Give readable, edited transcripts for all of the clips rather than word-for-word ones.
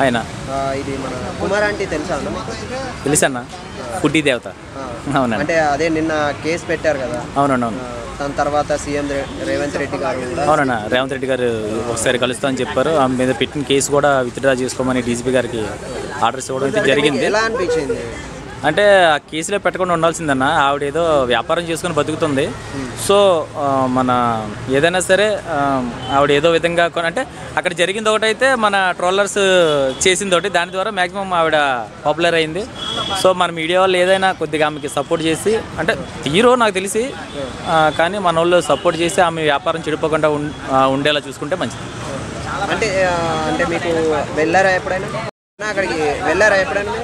ఆయన ఇది మన కుమార్ ఆంటీ తెలుసా? తెలుసన్న, ఫుడ్డీ దేవత. అవునండి, అంటే అదే నిన్న కేసు పెట్టారు కదా. అవునండి, అవును. దాని తర్వాత సీఎం రేవంత్ రెడ్డి గారు అవునన్నా, రేవంత్ రెడ్డి గారు ఒకసారి కలుస్తామని చెప్పారు. ఆమె మీద పెట్టిన కేసు కూడా విత్డ్రా చేసుకోమని డీజీపీ గారికి ఆర్డర్స్ ఇవ్వడం అయితే జరిగింది. ఎలా అనిపించింది? అంటే ఆ కేసులో పెట్టకుండా ఉండాల్సిందన్న. ఆవిడ ఏదో వ్యాపారం చేసుకుని బతుకుతుంది. సో మన ఏదైనా సరే ఆవిడ ఏదో విధంగా అంటే అక్కడ జరిగింది ఒకటైతే మన ట్రోలర్స్ చేసింది ఒకటి, దాని ద్వారా మ్యాక్సిమం ఆవిడ పాపులర్ అయింది. సో మన మీడియా వాళ్ళు ఏదైనా కొద్దిగా ఆమెకి సపోర్ట్ చేసి, అంటే హీరో నాకు తెలిసి, కానీ మన వాళ్ళు సపోర్ట్ చేసి ఆమె వ్యాపారం చెడిపోకుండా ఉండేలా చూసుకుంటే మంచిది. అంటే అంటే మీకు వెళ్ళారా ఎప్పుడైనా? అక్కడికి వెళ్ళారా ఎప్పుడైనా?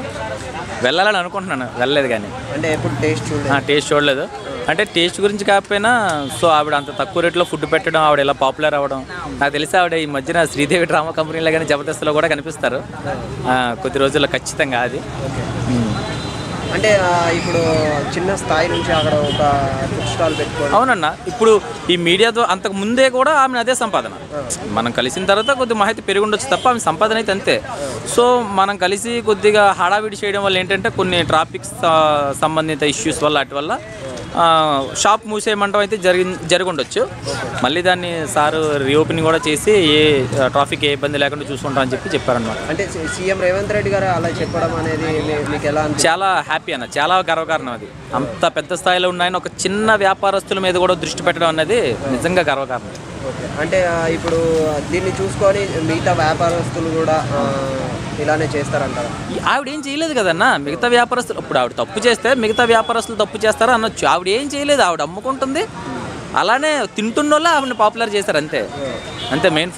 వెళ్ళాలని అనుకుంటున్నాను, వెళ్ళలేదు. కానీ అంటే ఎప్పుడు టేస్ట్ చూడలేదు. అంటే టేస్ట్ గురించి కాకపోయినా, సో ఆవిడ అంత తక్కువ రేట్లో ఫుడ్ పెట్టడం, ఆవిడ ఇలా పాపులర్ అవ్వడం, నాకు తెలిసి ఆవిడ ఈ మధ్యన శ్రీదేవి డ్రామా కంపెనీలో కానీ జబర్దస్త్లో కూడా కనిపిస్తారు కొద్ది రోజుల్లో ఖచ్చితంగా. అది అంటే ఇప్పుడు చిన్న స్థాయి నుంచి అక్కడ ఒక ఫుడ్ స్టాల్ పెట్టుకోవడం. అవునన్నా, ఇప్పుడు ఈ మీడియాతో అంతకు ముందే కూడా ఆమె అదే సంపాదన. మనం కలిసిన తర్వాత కొద్ది మాహితి పెరిగి ఉండొచ్చు తప్ప ఆమె సంపాదన అయితే అంతే. సో మనం కలిసి కొద్దిగా హడావిడి చేయడం వల్ల ఏంటంటే కొన్ని ట్రాఫిక్ సంబంధిత ఇష్యూస్ వల్ల వాటి వల్ల షాప్ మూసేయమంటం అయితే జరిగి ఉండొచ్చు. మళ్ళీ దాన్ని సారు రీఓపెనింగ్ కూడా చేసి ఏ ట్రాఫిక్ ఏ ఇబ్బంది లేకుండా చూసుకుంటాం అని చెప్పారనమాట. అంటే సీఎం రేవంత్ రెడ్డి గారు అలా చెప్పడం అనేది మీకు ఎలా? చాలా హ్యాపీ అన్న, చాలా గర్వకారణం. అది అంత పెద్ద స్థాయిలో ఉన్నాయని ఒక చిన్న వ్యాపారస్తుల మీద కూడా దృష్టి పెట్టడం అనేది నిజంగా గర్వకారణం. అంటే ఇప్పుడు దీన్ని చూసుకొని మిగతా వ్యాపారస్తులు కూడా ఇలానే చేస్తారంటారా? ఆవిడ ఏం చేయలేదు కదన్నా. మిగతా వ్యాపారస్తులు ఇప్పుడు ఆవిడ తప్పు చేస్తే మిగతా వ్యాపారస్తులు తప్పు చేస్తారా అనొచ్చు. ఆవిడ ఏం చేయలేదు, ఆవిడ అమ్ముకుంటుంది, అలానే తింటున్న వాళ్ళు ఆవిడని పాపులర్ చేశారు అంతే. అంతే మెయిన్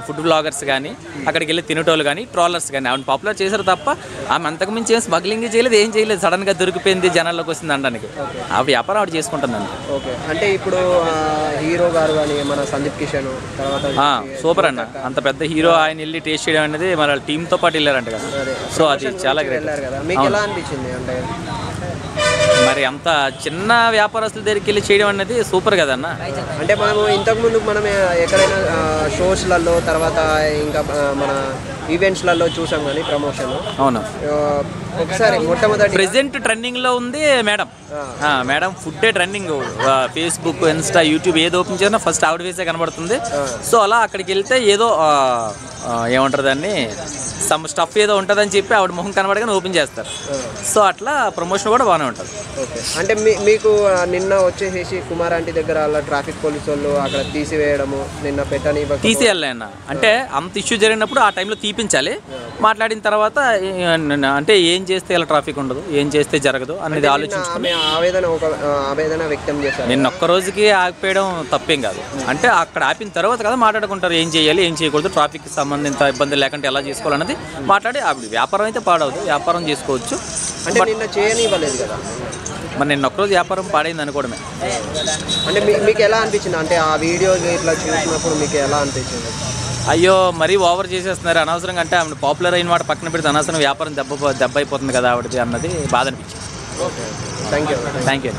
ఫుడ్ బ్లాగర్స్ కానీ, అక్కడికి వెళ్ళి తినేటోళ్ళు కానీ, ట్రోలర్స్ కానీ ఆవిడని పాపులర్ చేశారు తప్ప ఆమె అంతకుమించి ఏం స్మగ్లింగ్ చేయలేదు, ఏం చేయలేదు. సడన్గా దొరికిపోయింది, జనాల్లోకి వస్తుంది అనడానికి. ఆవిడ వ్యాపారం ఆవిడ చేసుకుంటుందండి. ఓకే, అంటే ఇప్పుడు హీరో గారు కానీ మన సందీప్ కిషన్ తర్వాత సూపర్ అన్న. అంత పెద్ద హీరో ఆయన వెళ్ళి టేస్ట్ చేయడం అనేది మన టీంతో పాటు వెళ్ళారంట కదా. సో అది చాలా గ్రేట్. మీకు ఎలా అనిపించింది? అంటే మరి అంత చిన్న వ్యాపారస్తుల దగ్గరికి వెళ్ళి చేయడం అనేది సూపర్ కదన్న. అంటే మనము ఇంతకుముందు మనం ఎక్కడైనా షోస్లలో తర్వాత ఇంకా మన ఈవెంట్స్లలో చూసాం కానీ ప్రమోషన్. అవును, ఒకసారి మొట్టమొదటి ప్రెసెంట్ ట్రెండింగ్లో ఉంది మేడం. మేడం ఫుడ్డే ట్రెండింగ్. ఫేస్బుక్, ఇన్స్టా, యూట్యూబ్ ఏది ఓపెన్ చేసినా ఫస్ట్ ఆవిడ వేసే కనబడుతుంది. సో అలా అక్కడికి వెళ్తే ఏదో ఏమంటారు దాన్ని, సమ్ స్టఫ్ ఏదో ఉంటుందని చెప్పి ఆవిడ మొహం కనబడగానే ఓపెన్ చేస్తారు. సో అట్లా ప్రమోషన్ కూడా బాగానే ఉంటుంది. ఓకే, అంటే మీకు నిన్న వచ్చేసేసి కుమార్ ఆంటీ దగ్గర అలా ట్రాఫిక్ పోలీసు వాళ్ళు అక్కడ తీసివేయడము, నిన్న పెట్టని తీసేయాలి అన్న. అంటే అంత ఇష్యూ జరిగినప్పుడు ఆ టైంలో తీపించాలి. మాట్లాడిన తర్వాత అంటే ఏం చేస్తే ఇలా ట్రాఫిక్ ఉండదు, ఏం చేస్తే జరగదు అనేది ఆలోచించుకుని ఆవేదన వ్యక్తం చేశారు. నిన్న ఒక్క రోజుకి ఆగిపోయడం తప్పేం కాదు. అంటే అక్కడ ఆపిన తర్వాత కదా మాట్లాడుకుంటారు ఏం చేయాలి, ఏం చేయకూడదు, ట్రాఫిక్ సంబంధిత ఇబ్బంది లేకుండా ఎలా చేసుకోవాలన్నది మాట్లాడి ఆవిడ వ్యాపారం అయితే పాడవద్దు, వ్యాపారం చేసుకోవచ్చు. అంటే నిన్న చేయనివ్వలేదు కదా. మరి నిన్న ఒక్కరోజు వ్యాపారం పాడైంది అనుకోవడమే. అంటే మీకు ఎలా అనిపించింది? అంటే ఆ వీడియో ఇట్లా చూసినప్పుడు మీకు ఎలా అనిపించింది? అయ్యో మరీ ఓవర్ చేసేస్తున్నారు అనవసరంగా. అంటే ఆవిడ పాపులర్ అయిన వాడు పక్కన పెడితే అనవసరం వ్యాపారం దెబ్బ అయిపోతుంది కదా ఆవిడది అన్నది బాధ అనిపించింది. Okay, thank you.